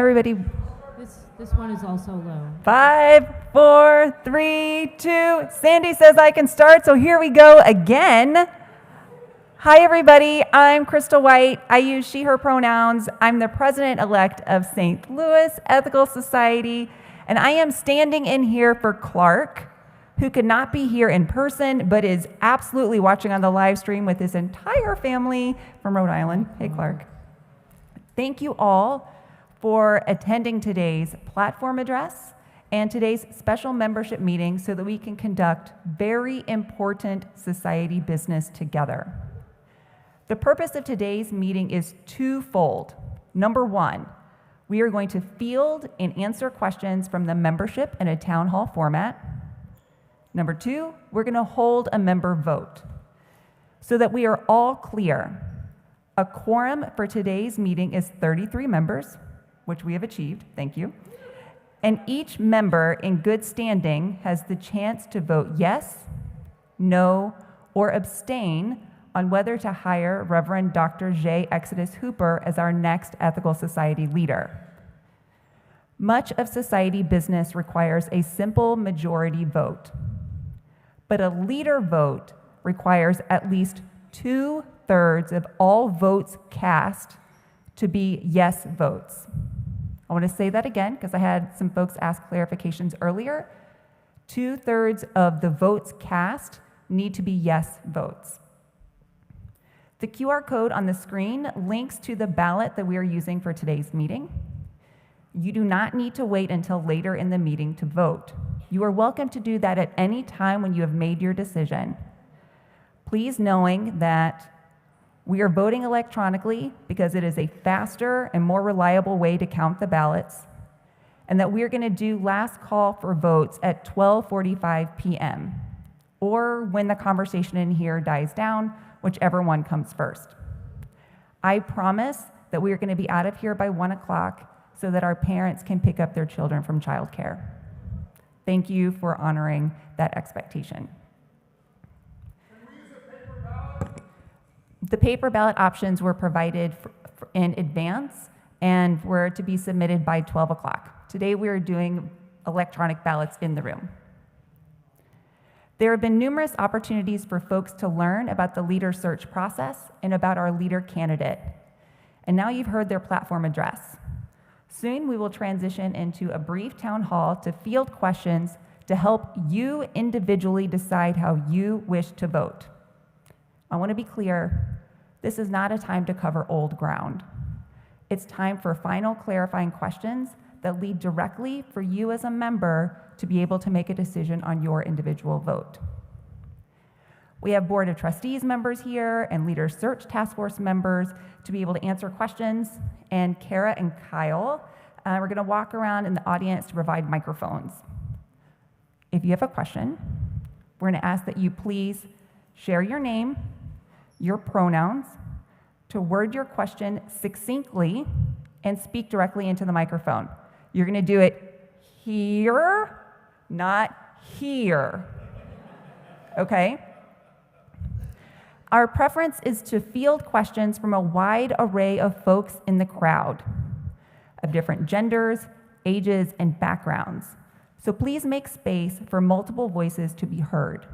Everybody, This one is also low. 5, 4, 3, 2. Sandy says I can start, so here we go again. Hi, everybody. I'm Crystal White. I use she, her pronouns. I'm the president-elect of St. Louis Ethical Society, and I am standing in here for Clark, who could not be here in person, but is absolutely watching on the live stream with his entire family from Rhode Island. Hey, Clark. Thank you all for attending today's platform address and today's special membership meeting so that we can conduct very important society business together. The purpose of today's meeting is twofold. Number one, we are going to field and answer questions from the membership in a town hall format. Number two, we're going to hold a member vote. So that we are all clear, a quorum for today's meeting is 33 members, which we have achieved, thank you. And each member in good standing has the chance to vote yes, no, or abstain on whether to hire Reverend Dr. J. Exodus Hooper as our next Ethical Society leader. Much of society business requires a simple majority vote, but a leader vote requires at least 2/3 of all votes cast to be yes votes. I want to say that again because I had some folks ask clarifications earlier. 2/3 of the votes cast need to be yes votes. The QR code on the screen links to the ballot that we are using for today's meeting. You do not need to wait until later in the meeting to vote. You are welcome to do that at any time when you have made your decision. Please knowing that we are voting electronically because it is a faster and more reliable way to count the ballots, and that we are going to do last call for votes at 12:45 p.m. or when the conversation in here dies down, whichever one comes first. I promise that we are going to be out of here by 1 o'clock so that our parents can pick up their children from childcare. Thank you for honoring that expectation. The paper ballot options were provided in advance and were to be submitted by 12 o'clock. Today we are doing electronic ballots in the room. There have been numerous opportunities for folks to learn about the leader search process and about our leader candidate. And now you've heard their platform address. Soon we will transition into a brief town hall to field questions to help you individually decide how you wish to vote. I want to be clear, this is not a time to cover old ground. It's time for final clarifying questions that lead directly for you as a member to be able to make a decision on your individual vote. We have Board of Trustees members here and Leader Search Task Force members to be able to answer questions. And Kara and Kyle, we're going to walk around in the audience to provide microphones. If you have a question, we're going to ask that you please share your name, your pronouns, to word your question succinctly and speak directly into the microphone. You're going to do it here, not here. Okay? Our preference is to field questions from a wide array of folks in the crowd, of different genders, ages, and backgrounds. So please make space for multiple voices to be heard.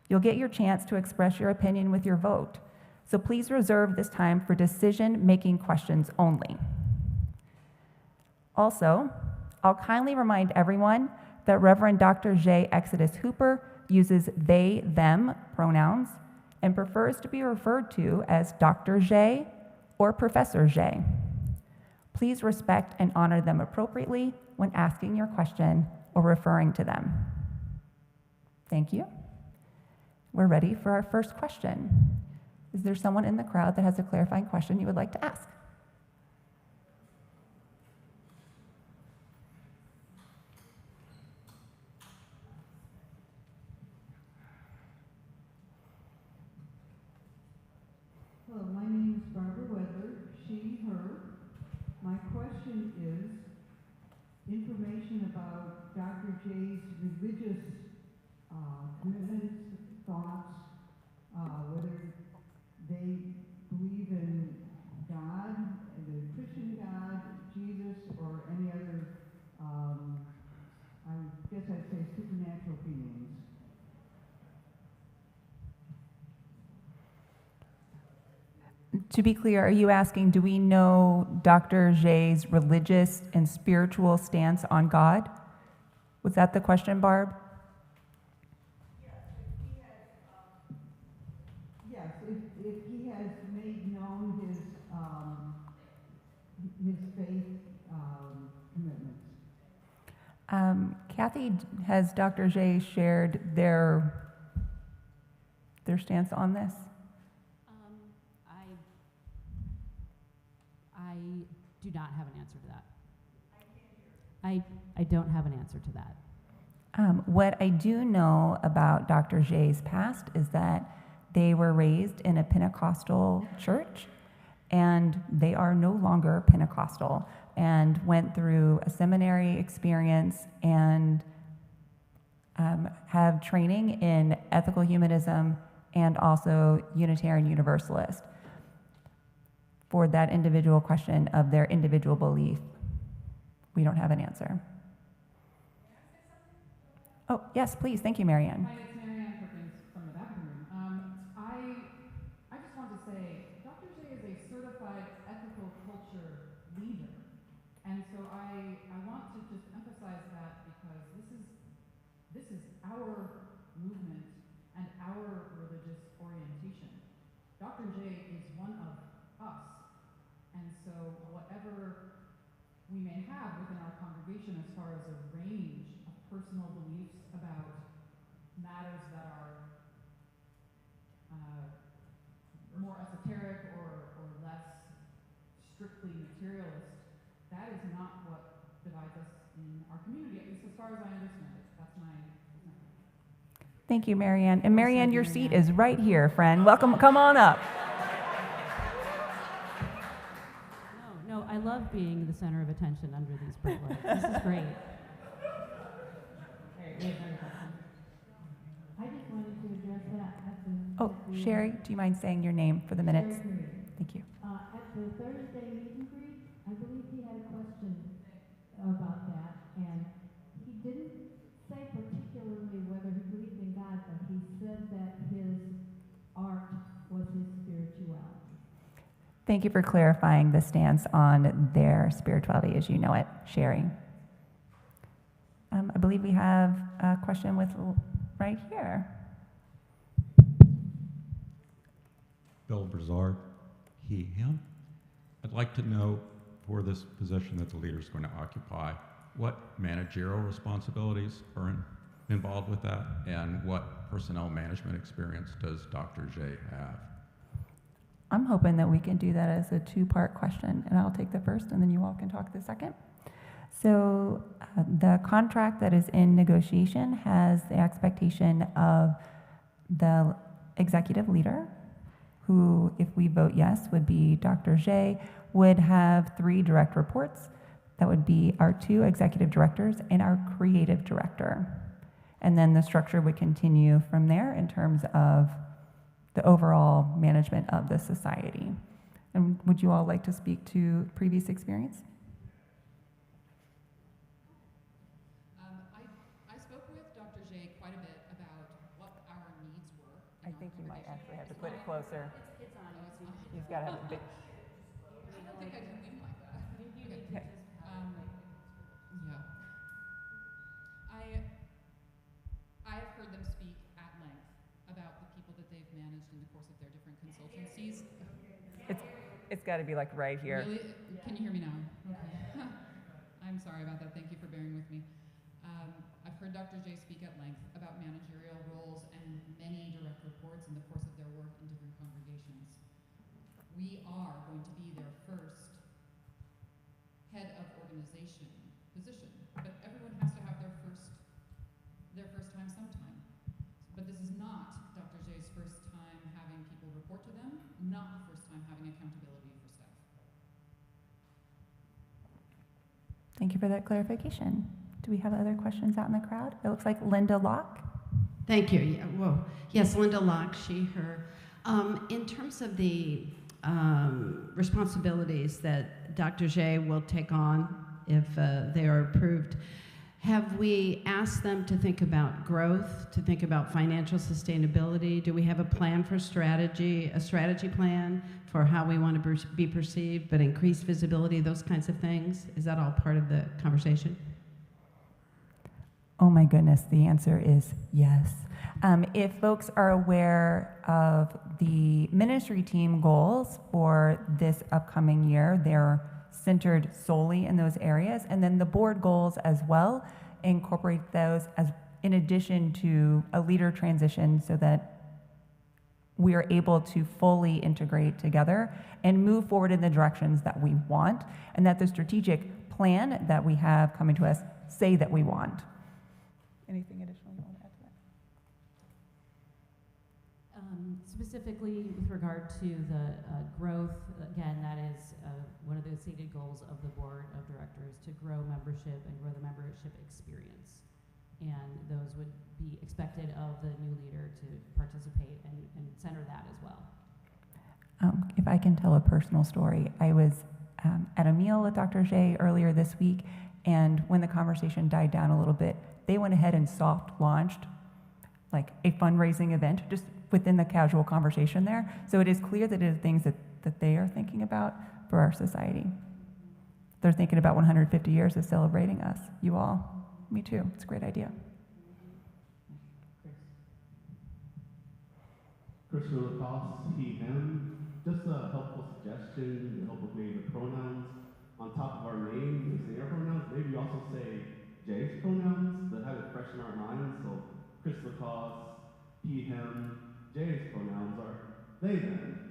You'll get your chance to express your opinion with your vote. So please reserve this time for decision-making questions only. Also, I'll kindly remind everyone that Reverend Dr. J. Exodus Hooper uses they, them pronouns and prefers to be referred to as Dr. J or Professor J. Please respect and honor them appropriately when asking your question or referring to them. Thank you. We're ready for our first question. Is there someone in the crowd that has a clarifying question you would like to ask? Hello, my name is Barbara Wedler, she, her. My question is information about Dr. J's religious commitments, thoughts, whether they believe in God, the Christian God, Jesus, or any other, I guess I'd say supernatural beings? To be clear, are you asking, do we know Dr. J's religious and spiritual stance on God? Was that the question, Barb? Yes, if he has made known his faith commitments. Kathy, has Dr. J shared their stance on this? I do not have an answer to that. I don't have an answer to that. What I do know about Dr. J's past is that they were raised in a Pentecostal church, and they are no longer Pentecostal, and went through a seminary experience and have training in ethical humanism and also Unitarian Universalist. For that individual question of their individual belief, we don't have an answer. Oh, yes, please. Thank you, Marianne. Hi, it's Marianne Perkins from the bathroom. I just want to say, Dr. J is a certified ethical culture leader. And so I want to just emphasize that because this is our movement and our religious orientation. Dr. J is one of us. And so whatever we may have within our congregation as far as a range of personal beliefs about matters that are more esoteric or less strictly materialist, that is not what divides us in our community, at least as far as I understand it. That's my Thank you, Marianne. And Marianne, your seat is right here, friend. Welcome. Come on up. No, I love being the center of attention under these bright lights. This is great. I just wanted to address that at the... Oh, Sherry, do you mind saying your name for the minutes? Sherry Green. Thank you. At the Thursday meet and greet, I believe he had a question about that, and he didn't say particularly whether he believed in God, but he said that his art was his spirituality. Thank you for clarifying the stance on their spirituality as you know it, Sherry. I believe we have a question with right here. Bill Brizard, he, him. I'd like to know, for this position that the leader is going to occupy, what managerial responsibilities are involved with that, and what personnel management experience does Dr. J have? I'm hoping that we can do that as a two-part question, and I'll take the first, and then you all can talk the second. So the contract that is in negotiation has the expectation of the executive leader, who, if we vote yes, would be Dr. J, would have 3 direct reports. That would be our 2 executive directors and our creative director. And then the structure would continue from there in terms of the overall management of the society. And would you all like to speak to previous experience? I spoke with Dr. J quite a bit about what our needs were. I think you might actually have to put it closer. It's on. You've got to have it big. I don't think I can leave like that. Okay. Yeah. I've heard them speak at length about the people that they've managed in the course of their different consultancies. It's got to be like right here. Really? Can you hear me now? Okay. I'm sorry about that. Thank you for bearing with me. I've heard Dr. J speak at length about managerial roles and many direct reports in the course of their work in different congregations. We are going to be their first head of organization position, but everyone has to have their first time sometime. But this is not Dr. J's first time having people report to them, not the first time having accountability for staff. Thank you for that clarification. Do we have other questions out in the crowd? It looks like Linda Locke. Thank you. Yeah, whoa. Yes, Linda Locke, she, her. In terms of the responsibilities that Dr. J will take on if they are approved. Have we asked them to think about growth, to think about financial sustainability? Do we have a plan for strategy, a strategy plan for how we want to be perceived, but increase visibility, those kinds of things? Is that all part of the conversation? Oh my goodness, the answer is yes. If folks are aware of the ministry team goals for this upcoming year, they're centered solely in those areas, and then the board goals as well incorporate those as in addition to a leader transition so that we are able to fully integrate together and move forward in the directions that we want and that the strategic plan that we have coming to us say that we want. Anything additional you want to add to that? Specifically with regard to the growth, again, that is one of the stated goals of the board of directors, to grow membership and grow the membership experience. And those would be expected of the new leader to participate and center that as well. If I can tell a personal story, I was at a meal with Dr. Jay earlier this week, and when the conversation died down a little bit, they went ahead and soft launched like a fundraising event just within the casual conversation there. So it is clear that it is things that they are thinking about for our society. They're thinking about 150 years of celebrating us, you all. Me too. It's a great idea. Christopher Lacoste, he, him. Just a helpful suggestion to help with maybe the pronouns. On top of our name, we say our pronouns, maybe also say Jay's pronouns that have it fresh in our minds. So Chris Lacoste, he, him. Jay's pronouns are they, them.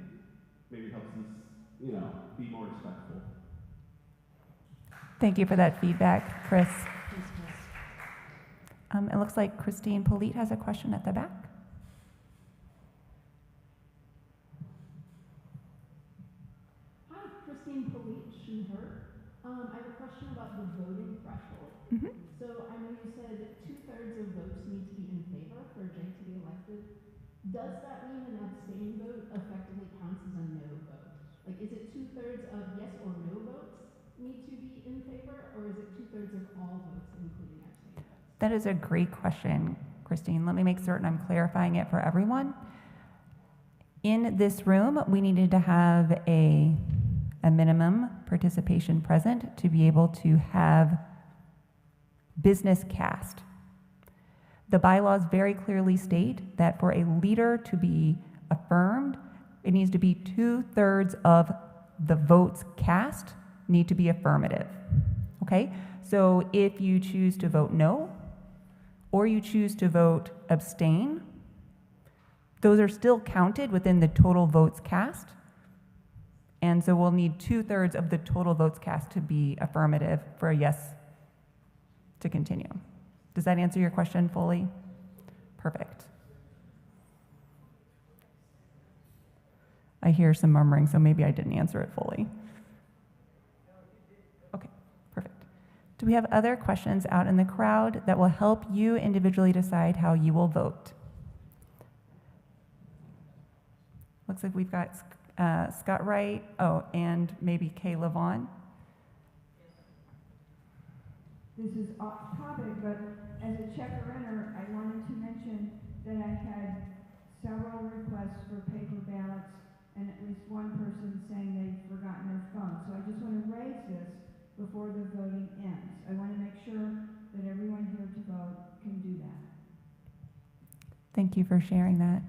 Maybe helps us, be more respectful. Thank you for that feedback, Chris. Thanks, Chris. It looks like Christine Polite has a question at the back. Hi, Christine Polite, she, her. I have a question about the voting threshold. Mm-hmm. So I know you said 2/3 of votes need to be in favor for Jay to be elected. Does that mean an abstain vote effectively counts as a no vote? Like, is it 2/3 of yes or no votes need to be in favor, or is it 2/3 of all votes, including abstain votes? That is a great question, Christine. Let me make certain I'm clarifying it for everyone. In this room, we needed to have a minimum participation present to be able to have business cast. The bylaws very clearly state that for a leader to be affirmed, it needs to be 2/3 of the votes cast need to be affirmative. Okay? So if you choose to vote no, or you choose to vote abstain, those are still counted within the total votes cast. And so we'll need 2/3 of the total votes cast to be affirmative for a yes to continue. Does that answer your question fully? Perfect. I hear some murmuring, so maybe I didn't answer it fully. Okay, perfect. Do we have other questions out in the crowd that will help you individually decide how you will vote? Looks like we've got Scott Wright, and maybe Kayla Vaughn. This is off topic, but as a checker-inner, I wanted to mention that I had several requests for paper ballots and at least one person saying they'd forgotten their phone. So I just want to raise this before the voting ends. I want to make sure that everyone here to vote can do that. Thank you for sharing that.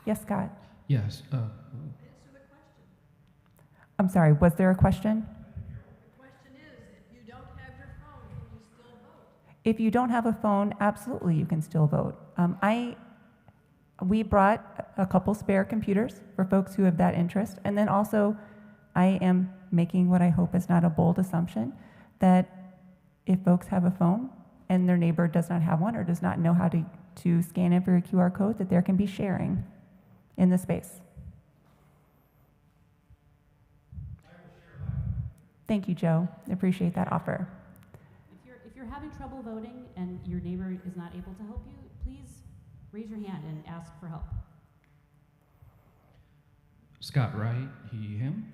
Yes, Scott. Yes. Answer the question. I'm sorry, was there a question? The question is, if you don't have your phone, can you still vote? If you don't have a phone, absolutely you can still vote. We brought a couple spare computers for folks who have that interest. And then also, I am making what I hope is not a bold assumption that if folks have a phone and their neighbor does not have one or does not know how to scan in for a QR code, that there can be sharing in the space. Thank you, Joe. I appreciate that offer. If you're having trouble voting and your neighbor is not able to help you, please raise your hand and ask for help. Scott Wright, he, him.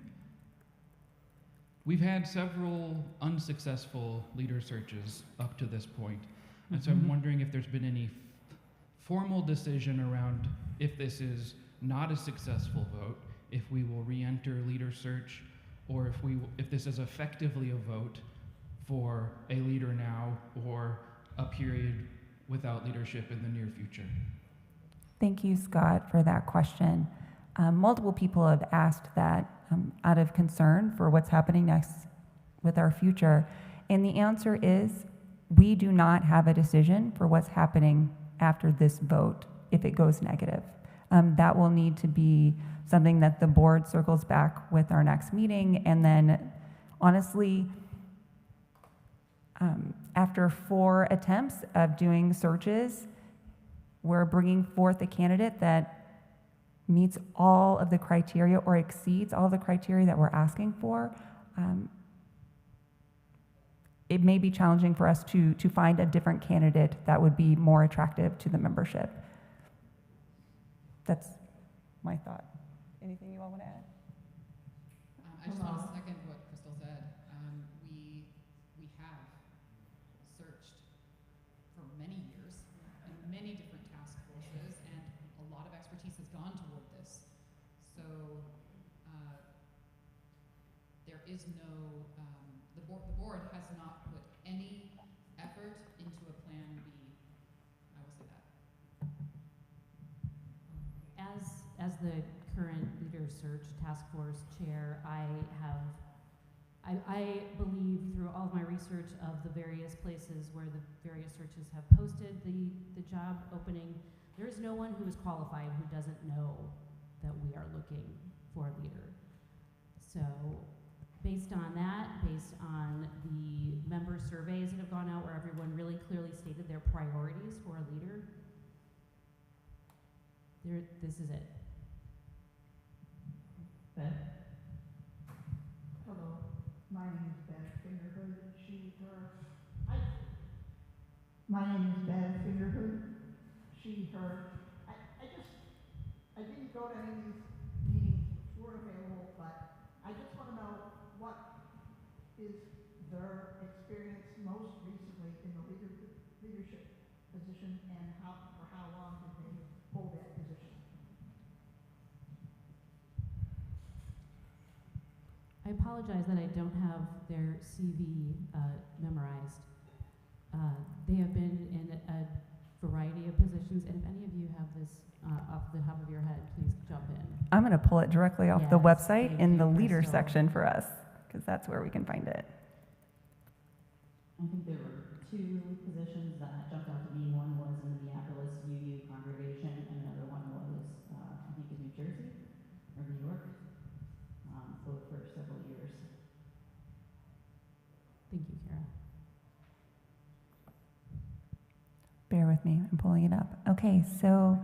we've had several unsuccessful leader searches up to this point. And so I'm wondering if there's been any formal decision around if this is not a successful vote, if we will re-enter leader search, or if this is effectively a vote for a leader now or a period without leadership in the near future. Thank you, Scott, for that question. Multiple people have asked that out of concern for what's happening next with our future. And the answer is we do not have a decision for what's happening after this vote if it goes negative. That will need to be something that the board circles back with our next meeting. And then, honestly, after 4 attempts of doing searches, we're bringing forth a candidate that meets all of the criteria or exceeds all the criteria that we're asking for. It may be challenging for us to find a different candidate that would be more attractive to the membership. That's my thought. Anything you all want to add? I just want to second what Crystal said. We have searched for many years in many different task forces, and a lot of expertise has gone toward this. So there is no, the board has not put any effort into a plan B. I will say that. As the current leader search task force chair, I believe through all of my research of the various places where the various searches have posted the job opening, there is no one who is qualified who doesn't know that we are looking for a leader. So based on that, based on the member surveys that have gone out where everyone really clearly stated their priorities for a leader, this is it. Beth? Hello, my name is Beth Fingerhood, she, her. My name is Beth Fingerhood, she, her. I didn't go to any of these meetings which were available, but I just want to know what is their experience most recently in the leadership position, and for how long did they hold that position? I apologize that I don't have their CV memorized. They have been in a variety of positions, and if any of you have this off the top of your head, please jump in. I'm going to pull it directly off the Yes, website thank in you, the leader Crystal. section for us, because that's where we can find it. I think there were 2 positions that jumped out to me. One was in the Minneapolis UU congregation, and another one was, I think, in New Jersey or New York, both for several years. Thank you, Kara. Bear with me, I'm pulling it up. Okay, so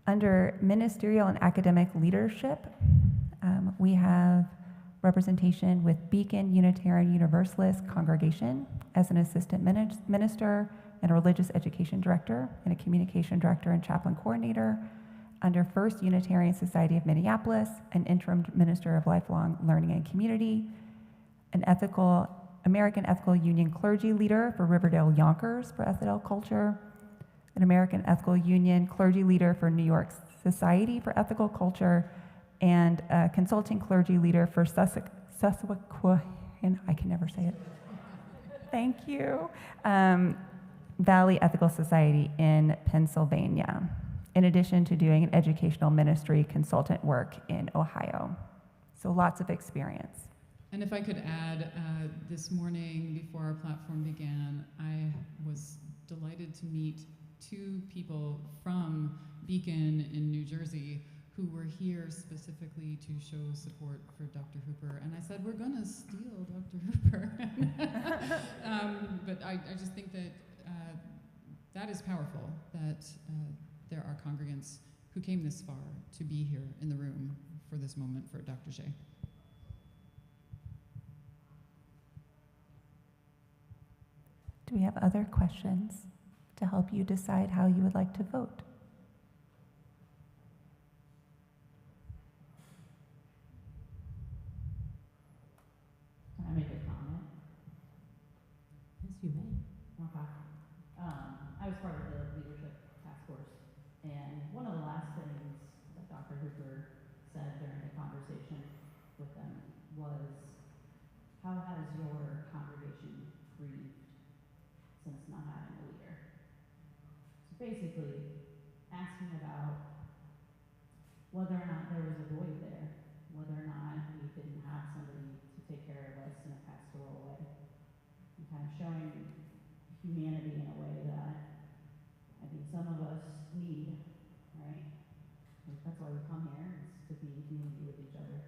under ministerial and academic leadership, we have representation with Beacon Unitarian Universalist Congregation as an assistant minister and a religious education director and a communication director and chaplain coordinator. Under First Unitarian Society of Minneapolis, an interim minister of lifelong learning and community, an American Ethical Union clergy leader for Riverdale Yonkers for ethical culture, an American Ethical Union clergy leader for New York Society for ethical culture, and a consulting clergy leader for Susquehanna, I can never say it. Thank you. Valley Ethical Society in Pennsylvania, in addition to doing an educational ministry consultant work in Ohio. So lots of experience. And if I could add, this morning before our platform began, I was delighted to meet 2 people from Beacon in New Jersey who were here specifically to show support for Dr. Hooper. And I said, we're gonna steal Dr. Hooper. But I just think that that is powerful, that there are congregants who came this far to be here in the room for this moment for Dr. Shea. Do we have other questions to help you decide how you would like to vote? you may. Okay. I was part of the leadership task force, and one of the last things that Dr. Hooper said during the conversation with them was, how has your congregation grieved since not having a leader? So basically, asking about whether or not there was a void there, whether or not we didn't have somebody to take care of us in a pastoral way, and kind of showing humanity in a way that I think some of us need, right? Like, that's why we come here, is to be in community with each other.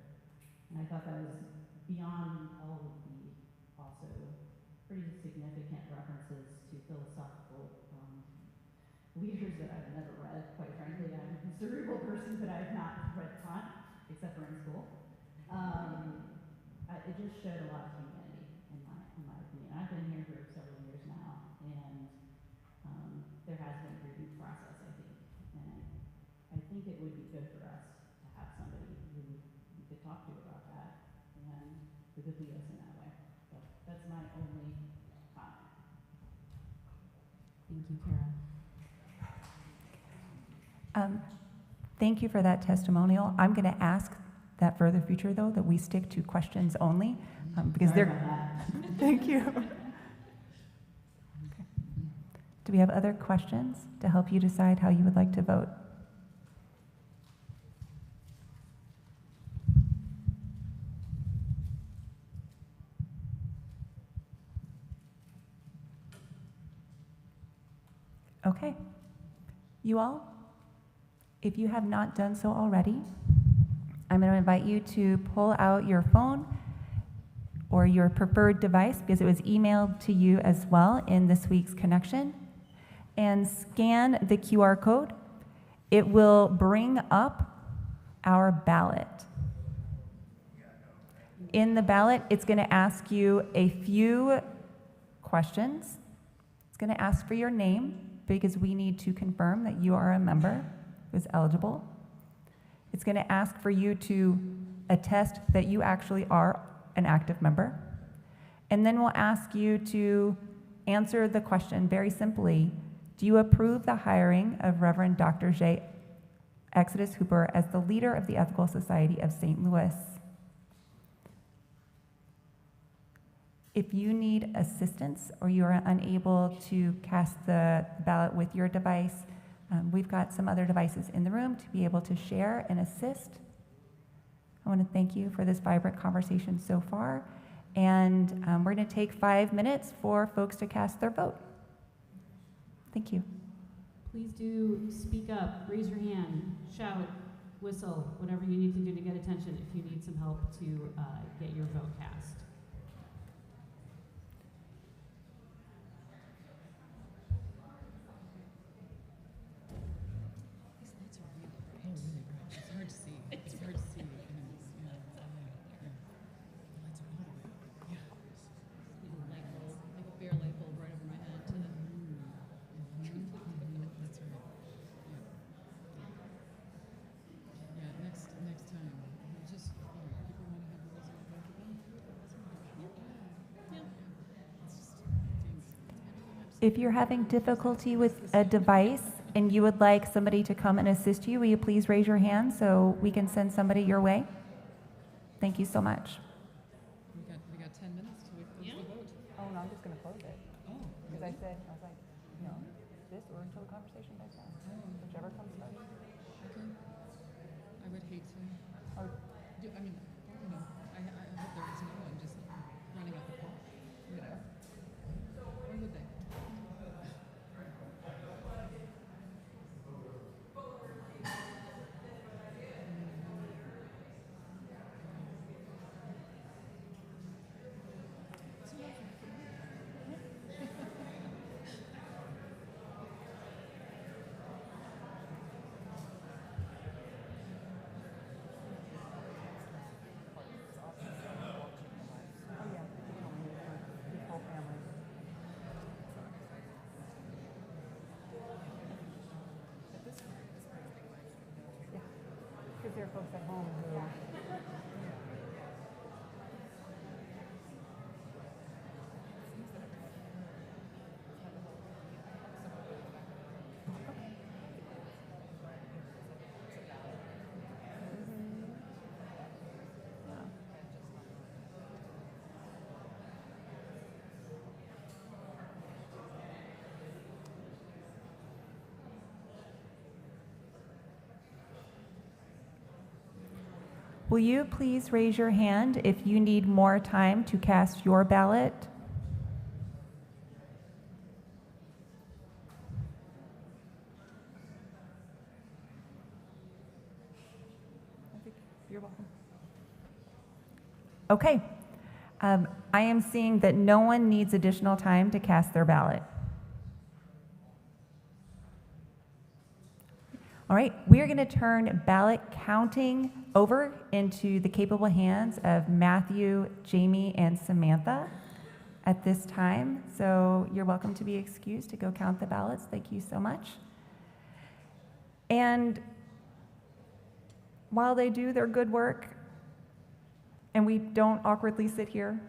And I thought that was beyond all of the also pretty significant references to philosophical leaders that I've never read, quite frankly. I'm a cerebral person, but I've not read Kant, except for in school. It just showed a lot of humanity, in my opinion. I've been here for several years now, and there has been a grieving process, I think. And I think it would be good for us to have somebody who we could talk to about that and who could lead us in that way. So that's my only comment. Thank you, Kara. Thank you for that testimonial. I'm going to ask that for the future, though, that we stick to questions only, because Sorry they're. about that. Thank you. Okay. Do we have other questions to help you decide how you would like to vote? Okay. You all, if you have not done so already, I'm going to invite you to pull out your phone or your preferred device, because it was emailed to you as well in this week's connection, and scan the QR code. It will bring up our ballot. In the ballot, it's going to ask you a few questions. It's going to ask for your name, because we need to confirm that you are a member who's eligible. It's going to ask for you to attest that you actually are an active member. And then we'll ask you to answer the question very simply: do you approve the hiring of Reverend Dr. J. Exodus Hooper as the leader of the Ethical Society of St. Louis? If you need assistance or you are unable to cast the ballot with your device, we've got some other devices in the room to be able to share and assist. I want to thank you for this vibrant conversation so far, and we're going to take 5 minutes for folks to cast their vote. Thank you. Please do speak up, raise your hand, shout, whistle, whatever you need to do to get attention if you need some help to get your vote cast. If you're having difficulty with a device and you would like somebody to come and assist you, will you please raise your hand so we can send somebody your way? Thank you so much. We got 10 minutes till we close the vote. Oh, no, I'm just going to close it. Oh, Because I was like, no, this or until the conversation dies down. Whichever comes first. okay. I would hate to. Or, I mean, you know, I hope there is no one just running up the pole. You know. Or would they? because there are folks at home who. Will you please raise your hand if you need more time to cast your ballot? You're welcome. Okay. I am seeing that no one needs additional time to cast their ballot. All right, we are going to turn ballot counting over into the capable hands of Matthew, Jamie, and Samantha at this time. So you're welcome to be excused to go count the ballots. Thank you so much. And while they do their good work, and we don't awkwardly sit here,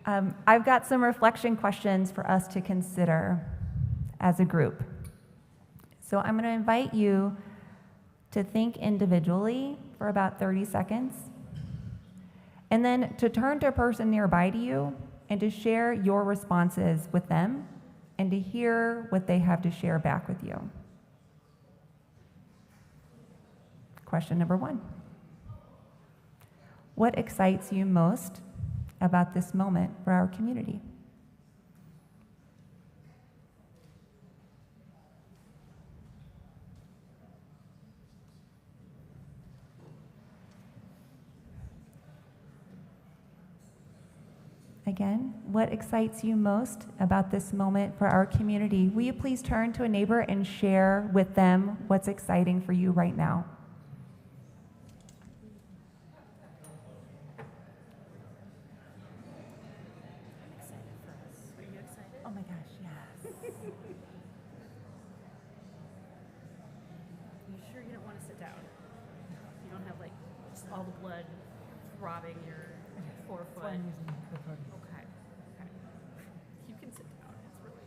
I've got some reflection questions for us to consider as a group. So I'm going to invite you to think individually for about 30 seconds, and then to turn to a person nearby to you and to share your responses with them and to hear what they have to share back with you. Question number 1. What excites you most about this moment for our community? Again, what excites you most about this moment for our community? Will you please turn to a neighbor and share with them what's exciting for you right now? Oh my gosh, yes. You sure you don't want to sit down? You don't have like just all the blood throbbing your forefoot. Okay. Okay. You can sit down. It's really,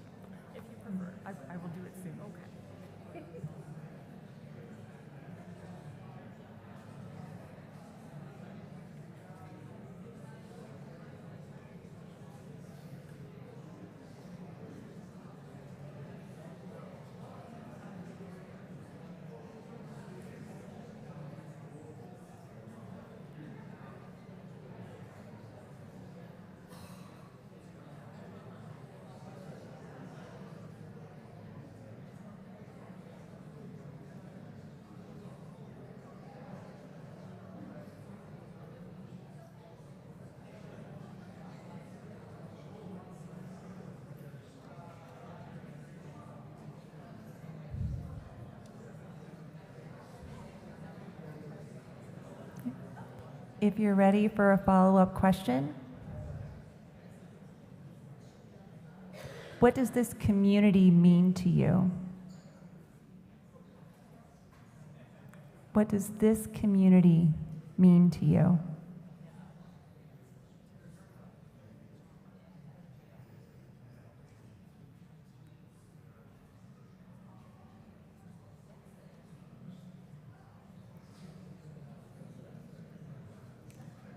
if you prefer. I will do it soon. Okay. If you're ready for a follow-up question, what does this community mean to you? What does this community mean to you?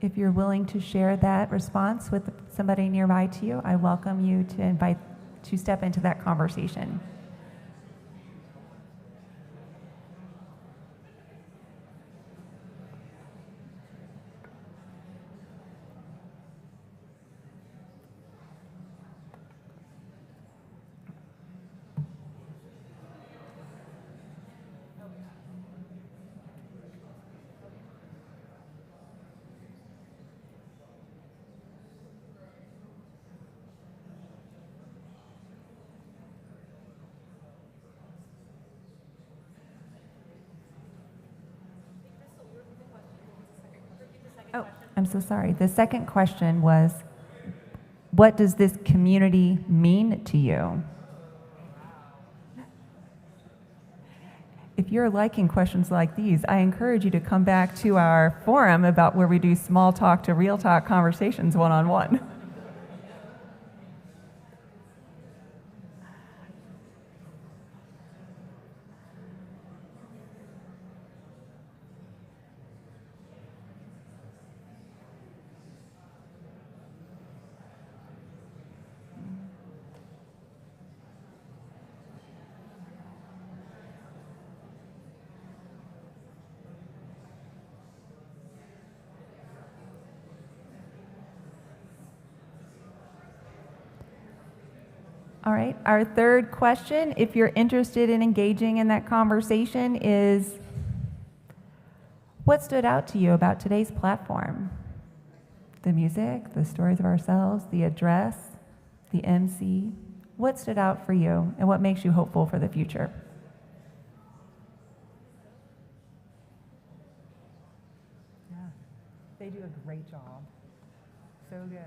If you're willing to share that response with somebody nearby to you, I welcome you to step into that conversation. Oh, I'm so sorry. The second question was, what does this community mean to you? If you're liking questions like these, I encourage you to come back to our forum about where we do small talk to real talk conversations one-on-one. All right, our third question, if you're interested in engaging in that conversation, is what stood out to you about today's platform? The music, the stories of ourselves, the address, the MC. What stood out for you and what makes you hopeful for the future? Yeah, they do a great job. So good.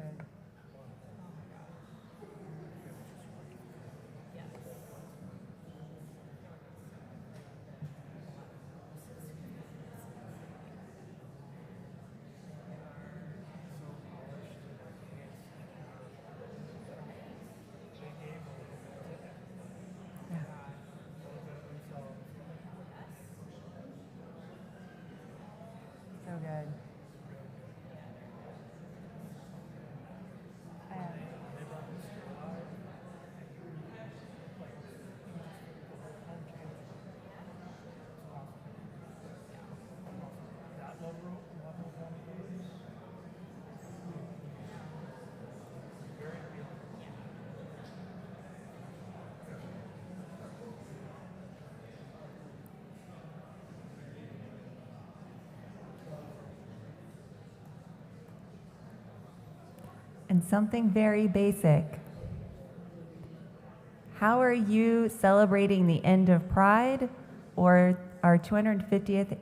So good. And something very basic. How are you celebrating the end of Pride or our 250th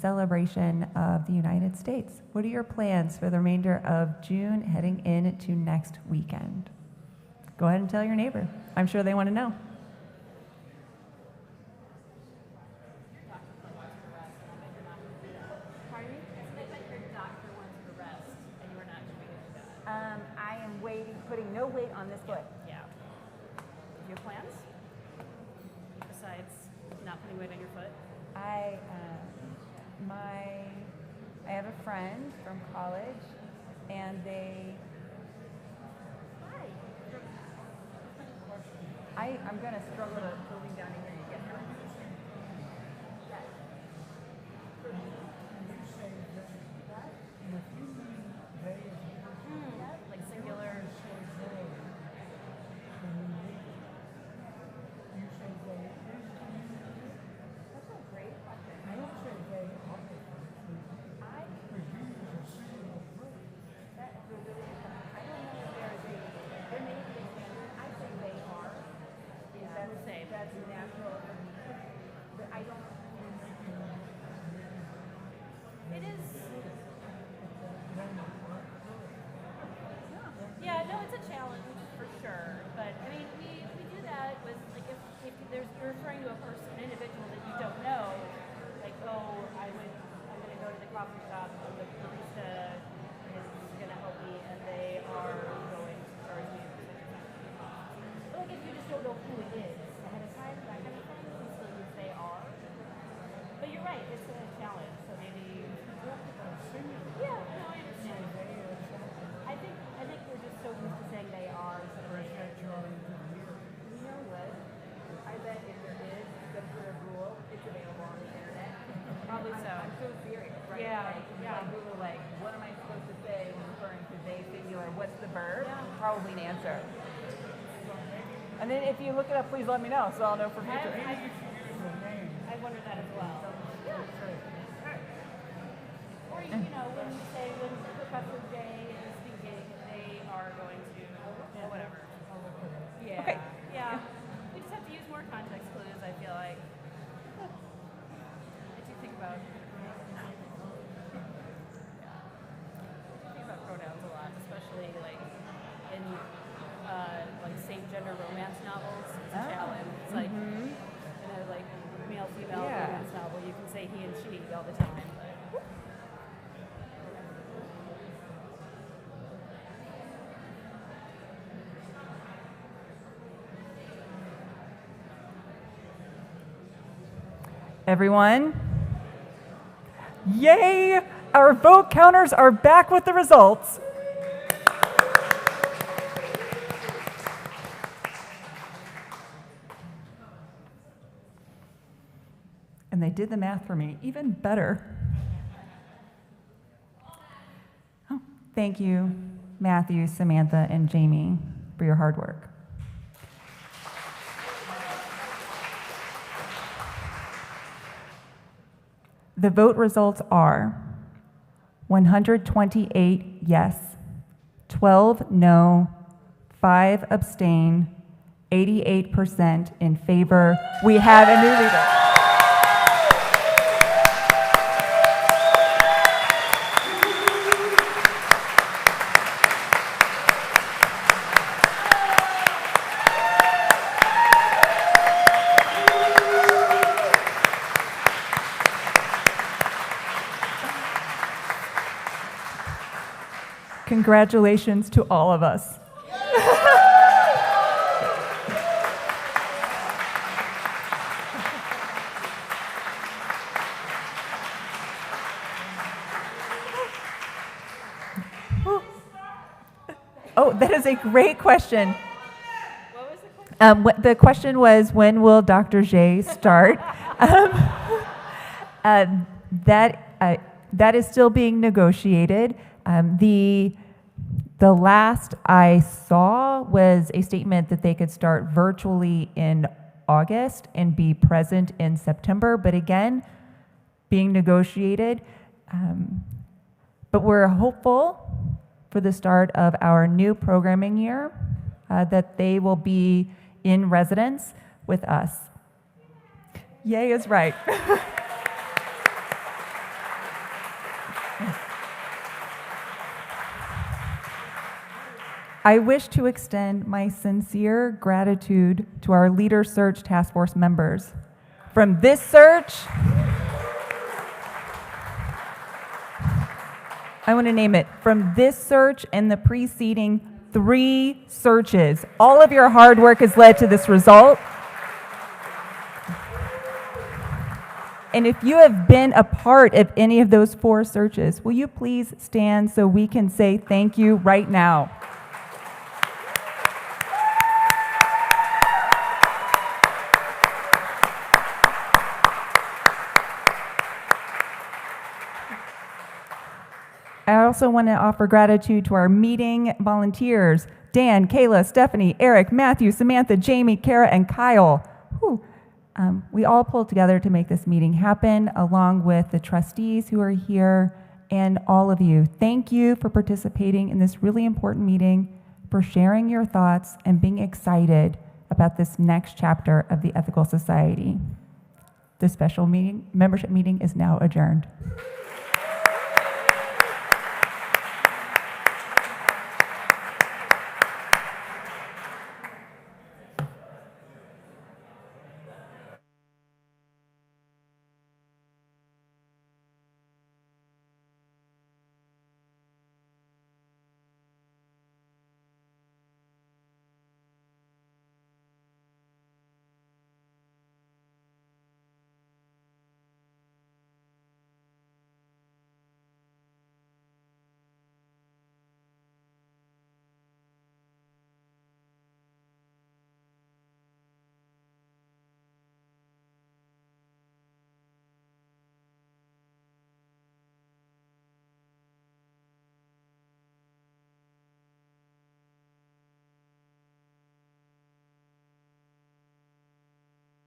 celebration of the United States? What are your plans for the remainder of June heading into next weekend? Go ahead and tell your neighbor. I'm sure they want to know. I am waiting, putting no weight on this foot. Yeah. Your plans? Besides not putting weight on your foot? I have a friend from college, and I'm going to struggle to lean down to hear you get her. Like singular. That's a great question. I don't say they I don't know if there may be a standard. I say they are. That's natural for me. But I don't. It is. Yeah, no, it's a challenge for sure. But I mean, we do that with like if you're referring to a person, an individual that you don't know, like I'm gonna go to the coffee shop and the barista is gonna help me and they are going to charge me. But like if you just don't know who it is ahead of time, that kind of thing, you still use they are. But you're right, it's a challenge. So maybe. Yeah, no, I understand. I think we're just so used to saying they are. You know what? I bet if there is some sort of rule, it's available on the internet. Probably so. I'm so serious, right? Yeah, Like, yeah. Google, like, what am I supposed to say when referring to they singular? What's the verb? Yeah. Probably an answer. And then if you look it up, please let me know so I'll know for future. I wonder that as well. Yeah. Or when you say when Professor J is speaking, they are going to or whatever. Yeah. Okay. Yeah. We just have to use more context clues, I feel like. I do think about pronouns a lot, especially like in like same gender romance novels. It's a challenge. It's like in a like male female romance novel, you can say he and she all the time. But Everyone? Yay! Our vote counters are back with the results. And they did the math for me even better. Oh, thank you, Matthew, Samantha, and Jamie, for your hard work. The vote results are 128 yes, 12 no, 5 abstain, 88% in favor. We have a new leader. Congratulations to all of us. Oh, that is a great question. What was the question? The question was, when will Dr. J start? That is still being negotiated. The last I saw was a statement that they could start virtually in August and be present in September, but again, being negotiated. But we're hopeful for the start of our new programming year that they will be in residence with us. Yay is right. I wish to extend my sincere gratitude to our Leader Search Task Force members. From this search, I want to name it, from this search and the preceding 3 searches, all of your hard work has led to this result. And if you have been a part of any of those 4 searches, will you please stand so we can say thank you right now? I also want to offer gratitude to our meeting volunteers, Dan, Kayla, Stephanie, Eric, Matthew, Samantha, Jamie, Kara, and Kyle. We all pulled together to make this meeting happen, along with the trustees who are here and all of you. Thank you for participating in this really important meeting, for sharing your thoughts, and being excited about this next chapter of the Ethical Society. The special membership meeting is now adjourned.